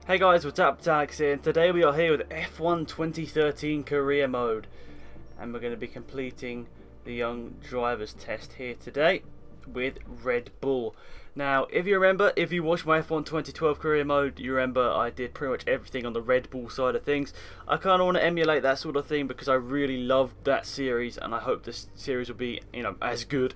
Hey guys, what's up? Alex here, and today we are here with F1 2013 career mode, and we're going to be completing the young drivers test here today with Red Bull. Now, if you remember, if you watched my F1 2012 career mode, you remember I did pretty much everything on the Red Bull side of things. I kind of want to emulate that sort of thing because I really loved that series, and I hope this series will be, as good.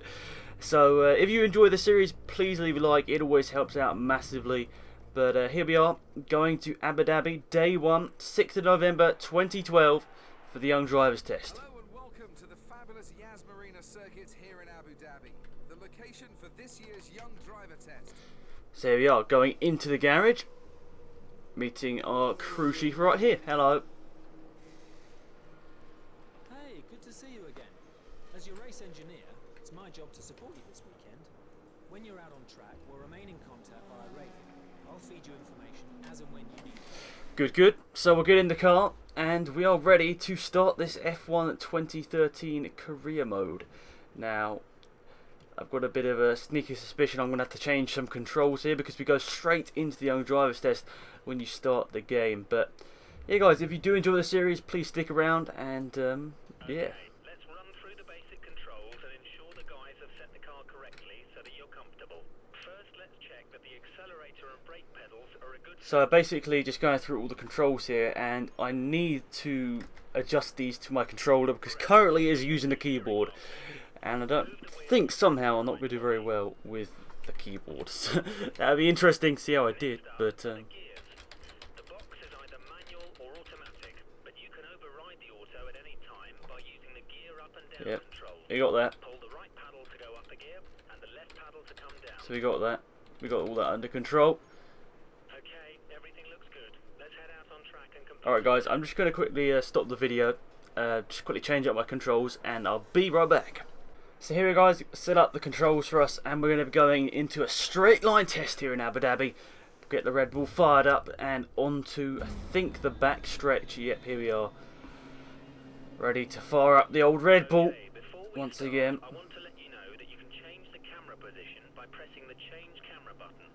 So if you enjoy the series, please leave a like. It always helps out massively. But here we are, going to Abu Dhabi, day 1, 6th of November 2012, for the Young Drivers Test. Hello and welcome to the fabulous Yas Marina circuit here in Abu Dhabi, the location for this year's Young Driver Test. So here we are, going into the garage, meeting our crew chief right here. Hello. Hey, good to see you again. As your race engineer, it's my job to support you this weekend. When you're out on track, we'll remain in contact via radio. I'll feed you information as and when you need it. Good, good. So we'll get in the car, and we are ready to start this F1 2013 career mode. Now, I've got a bit of a sneaky suspicion I'm going to have to change some controls here because we go straight into the Young Drivers Test when you start the game. But, yeah guys, if you do enjoy the series, please stick around, and, yeah. Let's run through the basic controls and ensure the guys have set the car correctly so that you're comfortable. First, let's check that the accelerator and brake pedals are a good... So basically just going through all the controls here, and I need to adjust these to my controller because currently it's using a keyboard, and I don't think somehow I'm not going to do very well with the keyboards. That'd be interesting to see how I did, but The box is either manual or automatic, but you can override the auto at any time by using the gear up and down yep, control. you got that. Pull the right paddle to go up a gear and the left paddle to come down. So we got that. We got all that under control. Okay, everything looks good. Let's head out on track and complete. Alright guys, I'm just going to quickly stop the video, just quickly change up my controls, and I'll be right back. So here we go guys, set up the controls for us, and we're going to be going into a straight line test here in Abu Dhabi. Get the Red Bull fired up and onto, I think, the back stretch. Yep, here we are. Ready to fire up the old Red Bull once again. I want to let you know that you can change the camera position by pressing the change camera button.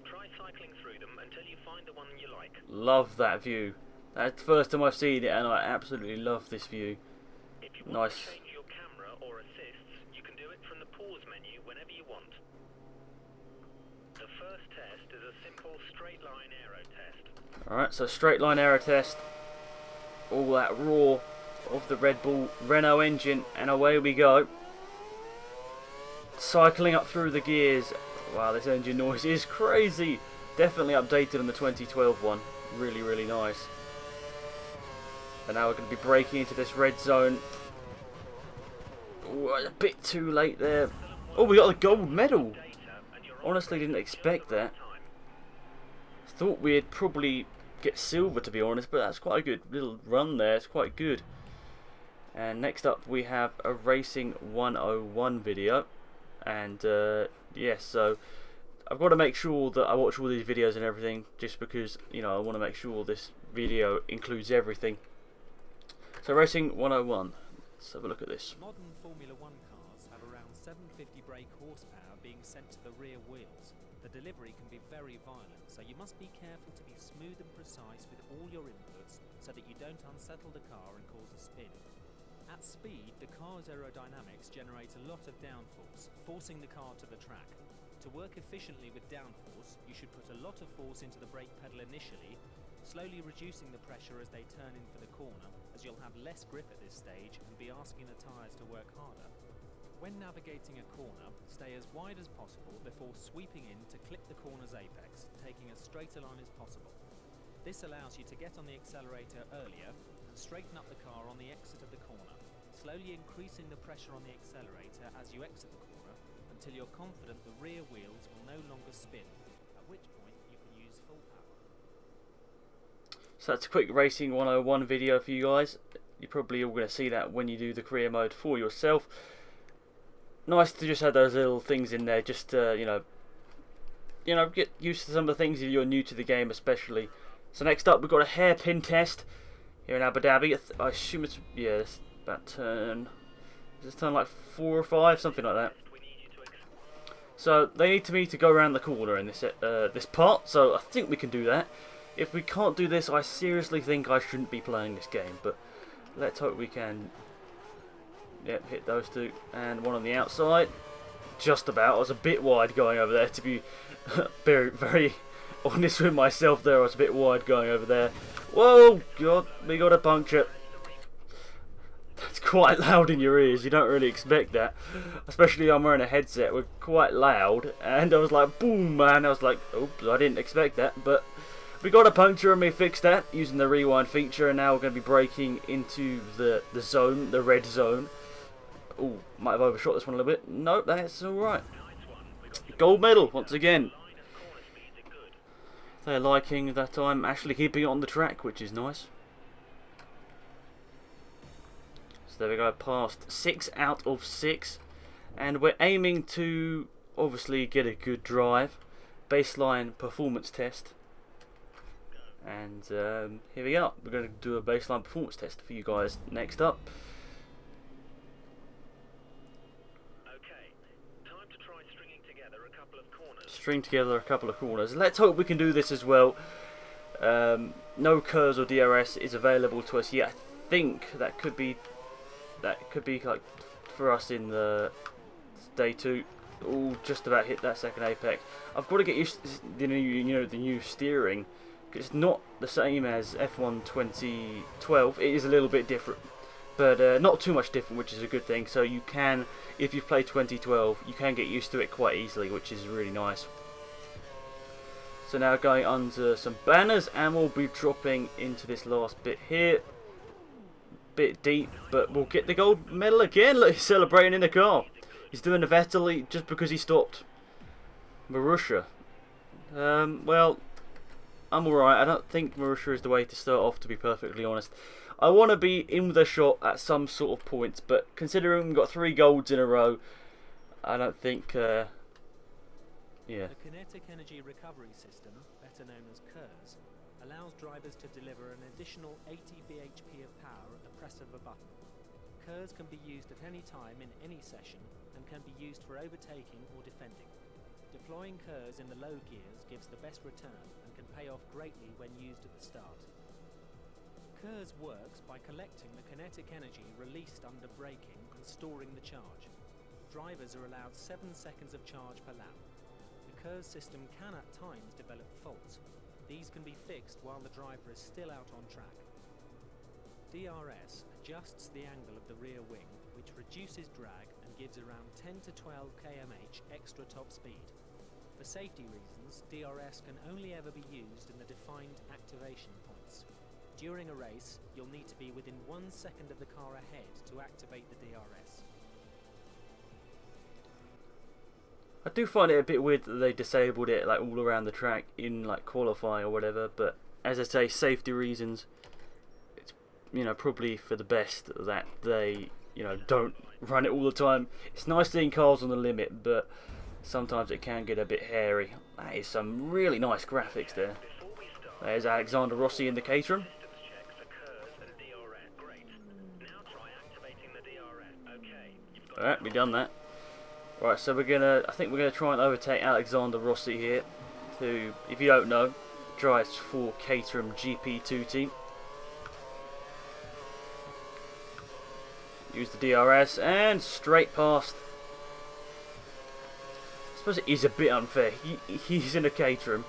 Try cycling through them until you find the one you like. Love that view. That's the first time I've seen it, and I absolutely love this view. If you want Nice. to change your camera or assists, you can do it from the pause menu whenever you want. The first test is a simple straight line aero test. Alright, so straight line aero test. All that roar of the Red Bull Renault engine, and away we go. Cycling up through the gears. Wow, this engine noise is crazy. Definitely updated on the 2012 one. Really, really nice. And now we're going to be braking into this red zone. Ooh, a bit too late there. Oh, we got the gold medal. Honestly, didn't expect that. Thought we'd probably get silver, to be honest, but that's quite a good little run there. It's quite good. And next up we have a Racing 101 video, and yes, so I've got to make sure that I watch all these videos and everything, just because, I want to make sure this video includes everything. So Racing 101, let's have a look at this. Modern Formula One cars have around 750 brake horsepower being sent to the rear wheels. The delivery can be very violent, so you must be careful to be smooth and precise with all your inputs so that you don't unsettle the car and cause a spin. At speed, the car's aerodynamics generate a lot of downforce, forcing the car to the track. To work efficiently with downforce, you should put a lot of force into the brake pedal initially, slowly reducing the pressure as they turn in for the corner, as you'll have less grip at this stage and be asking the tyres to work harder. When navigating a corner, stay as wide as possible before sweeping in to clip the corner's apex, taking as straight a line as possible. This allows you to get on the accelerator earlier and straighten up the car on the exit of the corner, slowly increasing the pressure on the accelerator as you exit the corner until you're confident the rear wheels will no longer spin, at which point you can use full power. So that's a quick Racing 101 video for you guys. You're probably all going to see that when you do the career mode for yourself. Nice to just have those little things in there, just to, get used to some of the things if you're new to the game, especially. So next up, we've got a hairpin test here in Abu Dhabi. I assume it's, yeah, it's about turn. Is this turn like 4 or 5, something like that? So they need me to go around the corner in this this part. So I think we can do that. If we can't do this, I seriously think I shouldn't be playing this game, but let's hope we can. Yep, hit those two, and one on the outside. Just about. I was a bit wide going over there, to be very honest with myself there. I was a bit wide going over there. Whoa, God, we got a puncture. That's quite loud in your ears. You don't really expect that, especially I'm wearing a headset. We're quite loud, and I was like, boom, man. I was like, oops, I didn't expect that, but we got a puncture and we fixed that using the rewind feature, and now we're going to be breaking into the zone, the red zone. Oh, might have overshot this one a little bit. Nope, that's alright. Gold medal, once again. They're liking that I'm actually keeping it on the track, which is nice. So there we go, past 6 out of 6. And we're aiming to, obviously, get a good drive. Baseline performance test. And here we are. We're going to do a baseline performance test for you guys next up. String together a couple of corners. Let's hope we can do this as well. No KERS or DRS is available to us yet. I think that could be like for us in the day 2. Oh, just about hit that second apex. I've got to get used to the new steering. It's not the same as F1 2012. It is a little bit different, but not too much different, which is a good thing. So you can, if you've played 2012, you can get used to it quite easily, which is really nice. So now going under some banners, and we'll be dropping into this last bit here. Bit deep, but we'll get the gold medal again. Look, he's celebrating in the car. He's doing a Vettel just because he stopped Marussia. Well, I'm alright. I don't think Marussia is the way to start off, to be perfectly honest. I want to be in with a shot at some sort of points, but considering we've got 3 golds in a row, I don't think, yeah. The Kinetic Energy Recovery System, better known as KERS, allows drivers to deliver an additional 80 bhp of power at the press of a button. KERS can be used at any time in any session and can be used for overtaking or defending. Deploying KERS in the low gears gives the best return and can pay off greatly when used at the start. KERS works by collecting the kinetic energy released under braking and storing the charge. Drivers are allowed 7 seconds of charge per lap. The KERS system can at times develop faults. These can be fixed while the driver is still out on track. DRS adjusts the angle of the rear wing, which reduces drag and gives around 10 to 12 km/h extra top speed. For safety reasons, DRS can only ever be used in the defined activation points. During a race, you'll need to be within 1 second of the car ahead to activate the DRS. I do find it a bit weird that they disabled it like all around the track in like qualifying or whatever, but as I say, safety reasons, it's probably for the best that they don't run it all the time. It's nice seeing cars on the limit, but sometimes it can get a bit hairy. That is some really nice graphics there. There's Alexander Rossi in the Caterham. Alright, we've done that. Right, so I think we're gonna try and overtake Alexander Rossi here, who, if you don't know, drives for Caterham GP2 team. Use the DRS and straight past. I suppose it is a bit unfair. He's in a Caterham,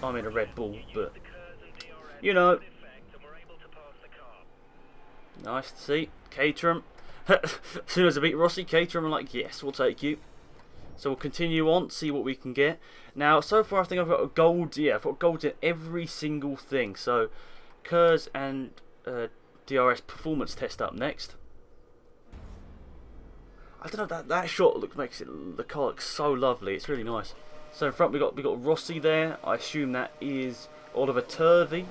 I'm in a Red Bull, but nice to see Caterham. As soon as I beat Rossi, Caterham are like, yes, we'll take you. So we'll continue on, see what we can get. Now, so far I think I've got gold. Yeah, I've got gold in every single thing. So, KERS and DRS performance test up next. I don't know, that shot makes the car look so lovely. It's really nice. So in front we got Rossi there. I assume that is Oliver Turvey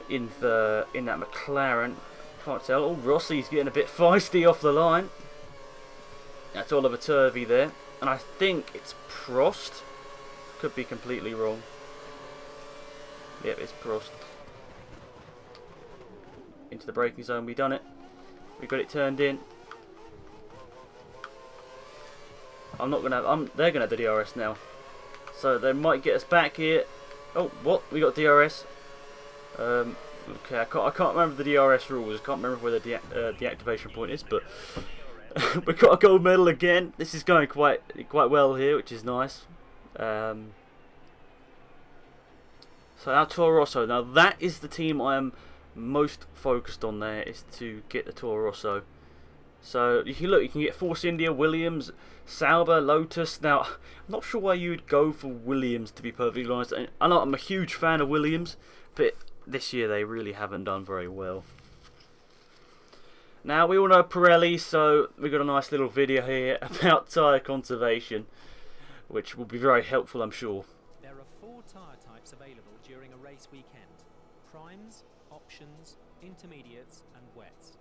in that McLaren. Can't tell. Oh, Rossi's getting a bit feisty off the line. That's Oliver Turvey there. And I think it's Prost. Could be completely wrong. Yep, it's Prost. Into the braking zone. We've done it. We've got it turned in. They're going to have the DRS now. So they might get us back here. Oh, what? We got DRS. Okay, I can't remember the DRS rules. I can't remember where the deactivation point is, but we got a gold medal again. This is going quite well here, which is nice. So now Toro Rosso. Now that is the team I am most focused on. There is to get the Toro Rosso. So you can get Force India, Williams, Sauber, Lotus. Now I'm not sure why you would go for Williams, to be perfectly honest. I know I'm a huge fan of Williams, but this year they really haven't done very well. Now we all know Pirelli, so we've got a nice little video here about tyre conservation, which will be very helpful, I'm sure. There are 4 tyre types available during a race weekend: primes, options, intermediates and wets.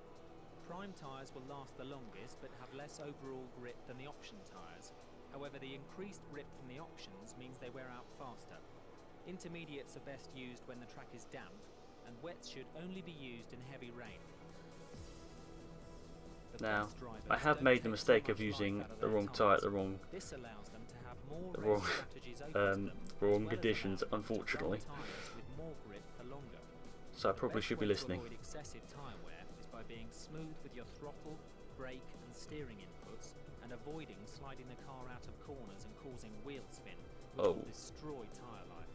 Prime tyres will last the longest but have less overall grip than the option tyres. However, the increased grip from the options means they wear out faster. Intermediates are best used when the track is damp, and wets should only be used in heavy rain. Now, I have made the mistake of using the wrong tyre at the wrong conditions, unfortunately. So I probably should be listening. To avoid excessive tyre wear is by being smooth with your throttle, brake and steering inputs, and avoiding sliding the car out of corners and causing wheel spin, which will destroy tyre life.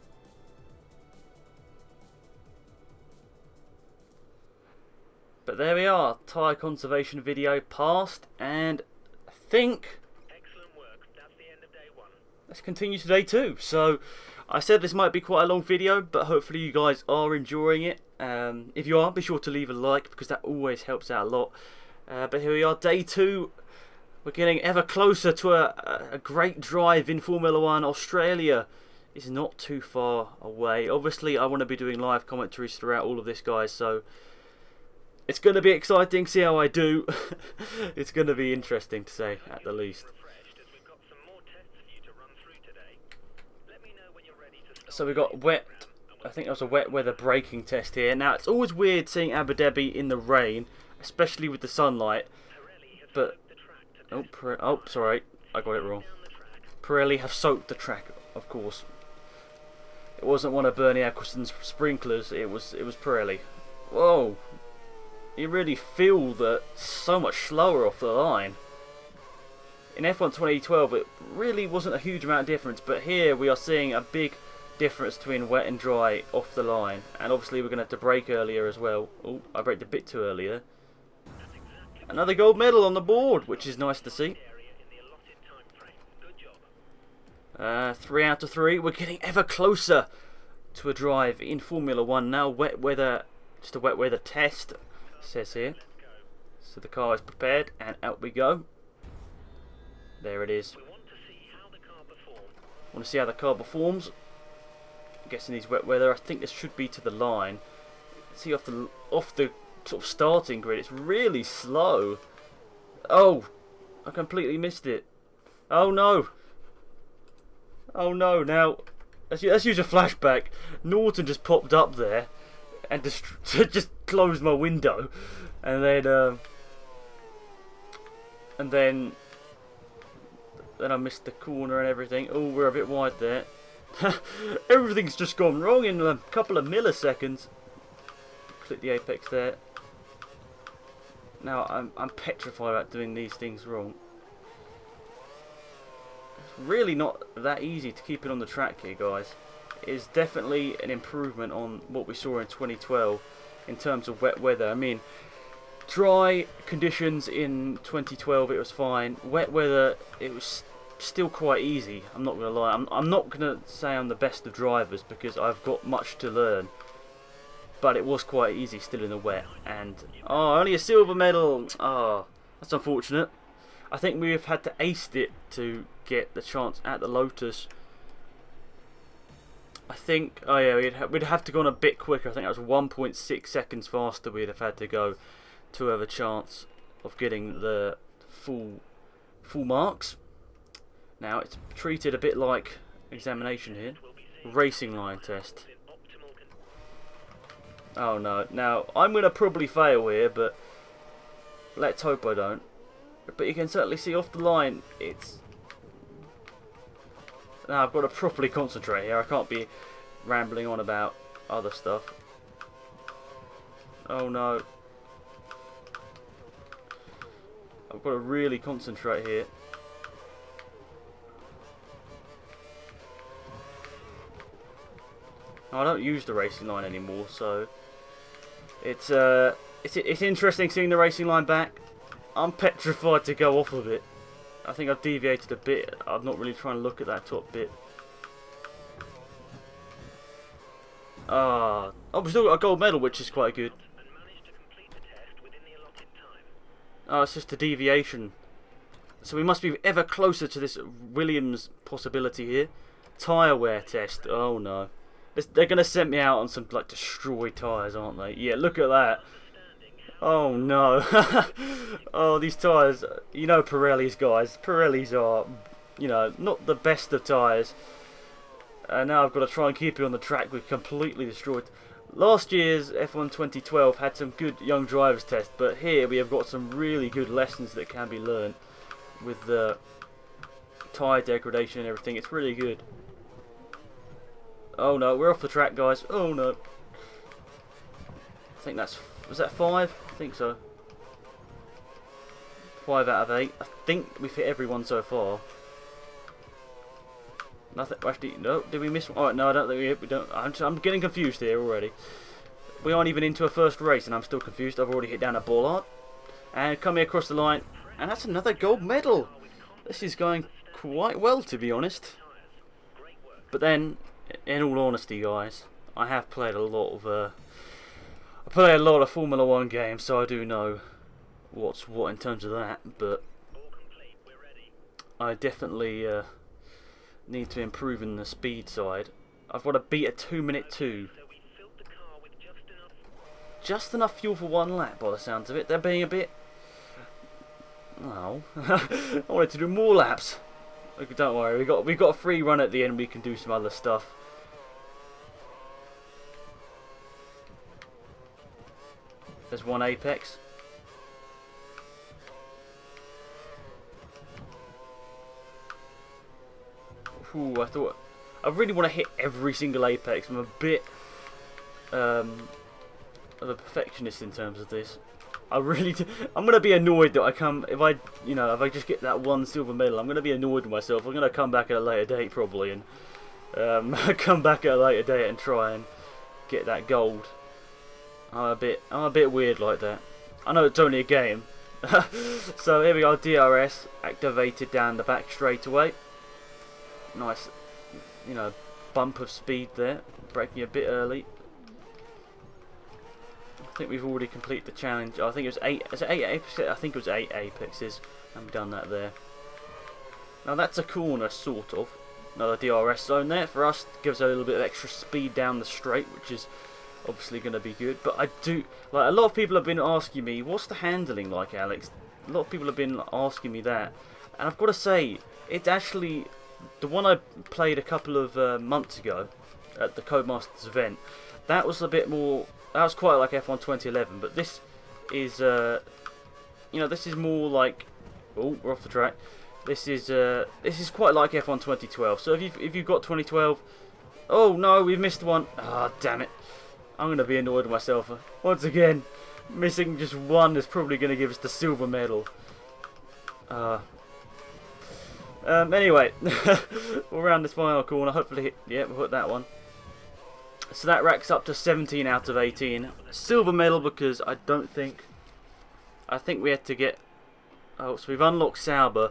But there we are, tyre conservation video passed, and I think Excellent work. That's the end of day 1. let's continue to day 2. So I said this might be quite a long video, but hopefully you guys are enjoying it. If you are, be sure to leave a like, because that always helps out a lot. But here we are, day 2. We're getting ever closer to a great drive in Formula 1. Australia is not too far away. Obviously I want to be doing live commentaries throughout all of this, guys, so it's going to be exciting, see how I do. It's going to be interesting, to say at the least. So we got wet, I think that was a wet weather braking test here. Now it's always weird seeing Abu Dhabi in the rain, especially with the sunlight. But, oh sorry, I got it wrong. Pirelli have soaked the track, of course. It wasn't one of Bernie Ecclestone's sprinklers, it was Pirelli. Whoa. You really feel that so much slower off the line. In F1 2012 it really wasn't a huge amount of difference, but here we are seeing a big difference between wet and dry off the line, and obviously we're going to have to brake earlier as well. Oh, I braked a bit too earlier. Another gold medal on the board, which is nice to see. 3 out of 3. We're getting ever closer to a drive in Formula 1 now. Wet weather, just a wet weather test, says here. So the car is prepared, and out we go. There it is. Want to see how the car performs. I'm guessing these wet weather. I think this should be to the line. See off the sort of starting grid, it's really slow. Oh, I completely missed it. Oh no. Oh no. Now let's use a flashback. Norton just popped up there and just closed my window, and then I missed the corner and everything. Oh, we're a bit wide there. Everything's just gone wrong in a couple of milliseconds. Click the apex there. Now I'm petrified about doing these things wrong. It's really not that easy to keep it on the track here, guys. It is definitely an improvement on what we saw in 2012 in terms of wet weather. I mean, dry conditions in 2012 it was fine. Wet weather, it was still quite easy. I'm not gonna lie. I'm not gonna say I'm the best of drivers, because I've got much to learn. But it was quite easy still in the wet. And oh, only a silver medal. Oh, that's unfortunate. I think we've had to ace it to get the chance at the Lotus. I think, oh yeah, we'd have to go on a bit quicker. I think that was 1.6 seconds faster we'd have had to go to have a chance of getting the full marks. Now it's treated a bit like examination here. Racing line test. Oh no, now I'm going to probably fail here, but let's hope I don't. But you can certainly see off the line, it's... Now I've got to properly concentrate here. I can't be rambling on about other stuff. Oh no. I've got to really concentrate here. I don't use the racing line anymore, so it's interesting seeing the racing line back. I'm petrified to go off of it. I think I've deviated a bit. I'm not really trying to look at that top bit. Oh, we still got a gold medal, which is quite good. And managed to complete the test within the allotted time. Oh, it's just a deviation. So we must be ever closer to this Williams possibility here. Tyre wear test. Oh no. They're going to send me out on some like destroyed tyres, aren't they? Yeah, look at that. Oh no. Oh, these tyres. You know Pirelli's, guys. Pirelli's are, you know, not the best of tyres. And now I've got to try and keep it on the track with completely destroyed. Last year's F1 2012 had some good young drivers test, but here we have got some really good lessons that can be learned with the tyre degradation and everything. It's really good. Oh no, we're off the track, guys. Oh no. I think that's... was that 5? I think so. 5 out of 8. I think we've hit everyone so far. Nothing... actually, no. Did we miss one? Oh, no, I don't think we don't... I'm getting confused here already. We aren't even into a first race and I'm still confused. I've already hit down a bollard. And coming across the line. And that's another gold medal. This is going quite well, to be honest. But then... in all honesty, guys, I have played a lot of Formula 1 games, so I do know what's what in terms of that, but I definitely need to improve in the speed side. I've got to beat a 2-minute 2. Just enough fuel for 1 lap by the sounds of it. They're being a bit... oh, I wanted to do more laps. Don't worry, we got a free run at the end, we can do some other stuff. There's one apex. Ooh, I really want to hit every single apex. I'm a bit of a perfectionist in terms of this. I'm gonna be annoyed that if I just get that 1 silver medal, I'm gonna be annoyed with myself. I'm gonna come back at a later date probably and come back at a later date and try and get that gold. I'm a bit weird like that. I know it's only a game. So here we go, DRS activated down the back straight away. Nice, you know, bump of speed there, braking a bit early. I think we've already completed the challenge. I think it was 8. Is it 8 apexes? I think it was 8 apexes, and we've done that there. Now that's a corner, sort of. Another DRS zone there for us. Gives a little bit of extra speed down the straight, which is obviously going to be good. But I do like a lot of people have been asking me, what's the handling like, Alex? A lot of people have been asking me that, and I've got to say, it's actually the one I played a couple of months ago at the Codemasters event. That was a bit more. That was quite like F1 2011, but this is, you know, this is more like. Oh, we're off the track. This is quite like F1 2012. So if you've got 2012, oh no, we've missed one. Ah, damn it! I'm gonna be annoyed with myself once again. Missing just one is probably gonna give us the silver medal. Anyway, we'll round this final corner. Hopefully, yeah, we'll hit that one. So that racks up to 17 out of 18. Silver medal because I think we had to get... oh, so we've unlocked Sauber.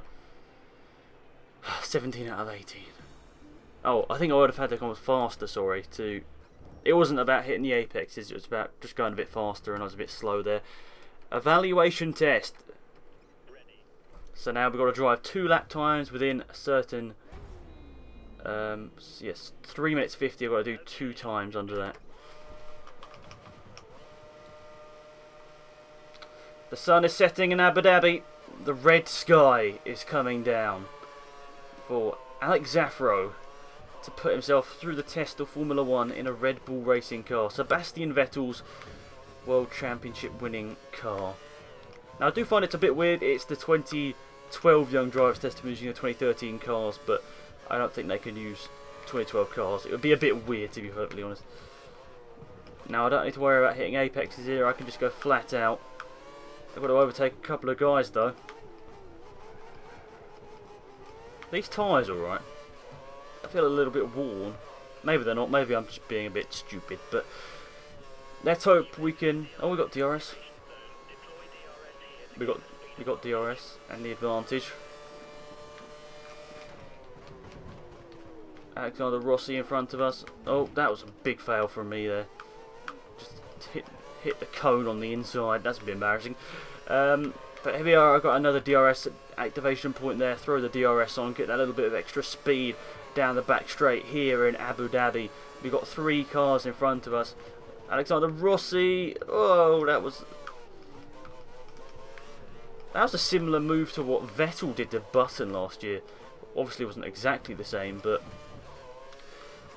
17 out of 18. Oh, I think I would have had to come faster, sorry. It wasn't about hitting the apexes, it was about just going a bit faster and I was a bit slow there. Evaluation test. So now we've got to drive 2 lap times within a certain... yes, 3 minutes 50. I've got to do 2 times under that. The sun is setting in Abu Dhabi. The red sky is coming down for Alex Zaffro to put himself through the test of Formula 1 in a Red Bull racing car. Sebastian Vettel's World Championship winning car. Now I do find it's a bit weird. It's the 2012 Young Drivers Test using the 2013 cars, but I don't think they can use 2012 cars. It would be a bit weird, to be perfectly honest. Now I don't need to worry about hitting apexes here. I can just go flat out. I've got to overtake a couple of guys though. These tyres alright. I feel a little bit worn. Maybe they're not. Maybe I'm just being a bit stupid. But let's hope we can. Oh, we got DRS. We got DRS and the advantage. Alexander Rossi in front of us. Oh, that was a big fail from me there. Just hit the cone on the inside. That's a bit embarrassing. But here we are. I've got another DRS activation point there. Throw the DRS on. Get that little bit of extra speed down the back straight here in Abu Dhabi. We've got 3 cars in front of us. Alexander Rossi. Oh, that was a similar move to what Vettel did to Button last year. Obviously, it wasn't exactly the same, but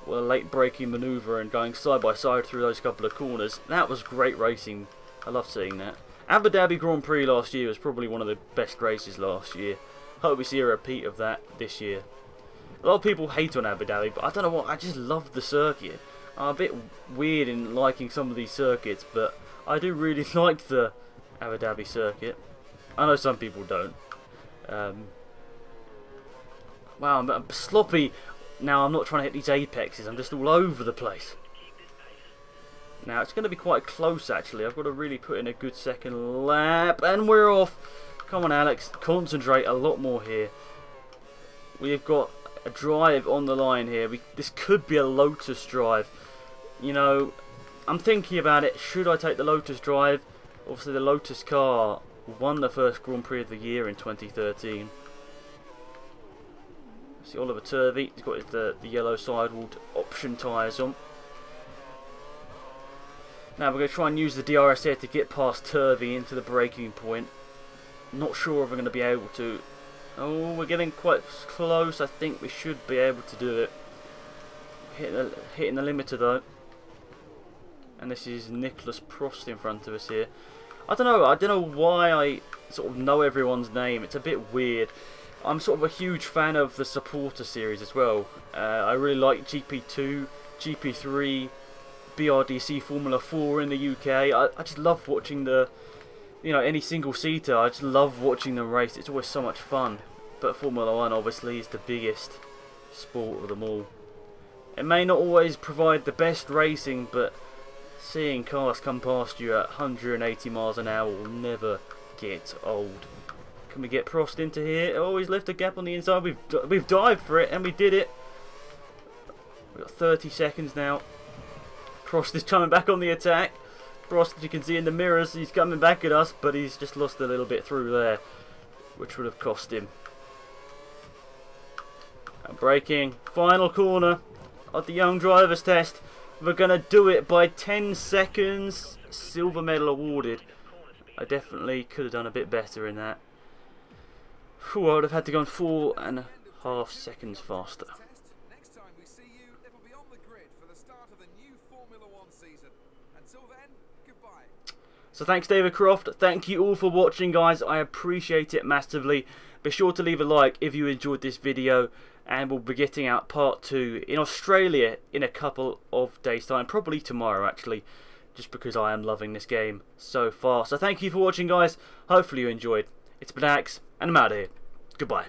well, a late braking manoeuvre and going side by side through those couple of corners. That was great racing. I love seeing that. Abu Dhabi Grand Prix last year was probably one of the best races last year. Hope we see a repeat of that this year. A lot of people hate on Abu Dhabi, but I don't know what, I just love the circuit. I'm a bit weird in liking some of these circuits, but I do really like the Abu Dhabi circuit. I know some people don't. Wow, I'm sloppy. Now I'm not trying to hit these apexes, I'm just all over the place. Now it's going to be quite close actually. I've got to really put in a good second lap, and we're off. Come on Alex, concentrate a lot more here. We've got a drive on the line here. This could be a Lotus drive. You know, I'm thinking about it. Should I take the Lotus drive? Obviously the Lotus car won the first Grand Prix of the year in 2013. See Oliver Turvey, he's got the yellow sidewalled option tyres on. Now we're going to try and use the DRS here to get past Turvey into the braking point. Not sure if we're going to be able to. Oh, we're getting quite close. I think we should be able to do it. Hitting the limiter though. And this is Nicholas Prost in front of us here. I don't know why I sort of know everyone's name. It's a bit weird. I'm sort of a huge fan of the supporter series as well. I really like GP2, GP3, BRDC Formula 4 in the UK. I just love watching any single seater. I just love watching them race. It's always so much fun. But Formula 1 obviously is the biggest sport of them all. It may not always provide the best racing, but seeing cars come past you at 180 miles an hour will never get old. Can we get Prost into here? Oh, he's left a gap on the inside. We've dived for it and we did it. We've got 30 seconds now. Prost is coming back on the attack. Prost, as you can see in the mirrors, he's coming back at us, but he's just lost a little bit through there, which would have cost him. And braking, final corner of the Young Drivers Test. We're going to do it by 10 seconds. Silver medal awarded. I definitely could have done a bit better in that. Whew, I would have had to go on 4.5 seconds faster. Next time we see you, it'll be on the grid for the start of the new Formula 1 season. Until then, goodbye. So thanks David Croft. Thank you all for watching, guys. I appreciate it massively. Be sure to leave a like if you enjoyed this video, and we'll be getting out part 2 in Australia in a couple of days time, probably tomorrow actually, just because I am loving this game so far. So thank you for watching, guys. Hopefully you enjoyed. It's been Axe, and I'm out of here. Goodbye.